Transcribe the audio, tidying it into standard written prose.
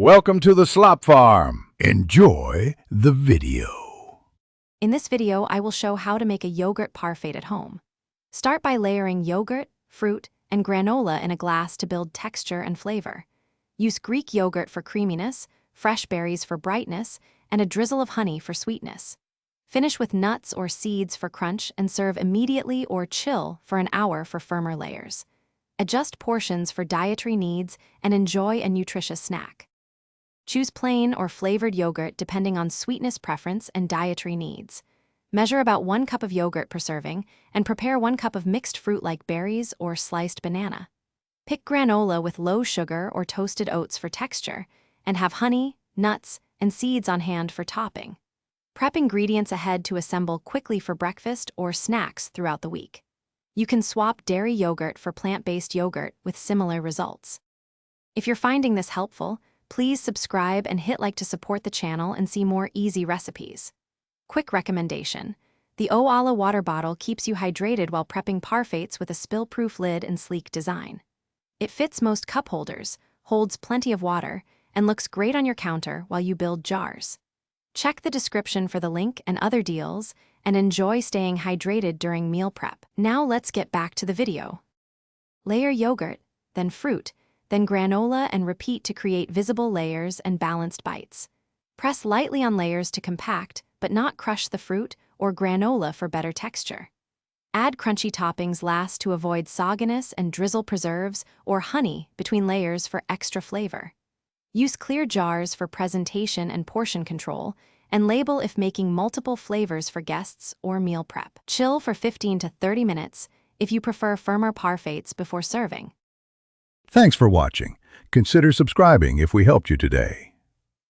Welcome to the Slop Farm. Enjoy the video. In this video, I will show how to make a yogurt parfait at home. Start by layering yogurt, fruit, and granola in a glass to build texture and flavor. Use Greek yogurt for creaminess, fresh berries for brightness, and a drizzle of honey for sweetness. Finish with nuts or seeds for crunch and serve immediately or chill for an hour for firmer layers. Adjust portions for dietary needs and enjoy a nutritious snack. Choose plain or flavored yogurt depending on sweetness preference and dietary needs. Measure about 1 cup of yogurt per serving and prepare 1 cup of mixed fruit like berries or sliced banana. Pick granola with low sugar or toasted oats for texture, and have honey, nuts, and seeds on hand for topping. Prep ingredients ahead to assemble quickly for breakfast or snacks throughout the week. You can swap dairy yogurt for plant-based yogurt with similar results. If you're finding this helpful, please subscribe and hit like to support the channel and see more easy recipes. Quick recommendation: the Oala water bottle keeps you hydrated while prepping parfaits with a spill-proof lid and sleek design. It fits most cup holders, holds plenty of water, and looks great on your counter while you build jars. Check the description for the link and other deals, and enjoy staying hydrated during meal prep. Now let's get back to the video. Layer yogurt, then fruit, then granola, and repeat to create visible layers and balanced bites. Press lightly on layers to compact, but not crush the fruit or granola for better texture. Add crunchy toppings last to avoid sogginess and drizzle preserves or honey between layers for extra flavor. Use clear jars for presentation and portion control, and label if making multiple flavors for guests or meal prep. Chill for 15 to 30 minutes if you prefer firmer parfaits before serving. Thanks for watching. Consider subscribing if we helped you today.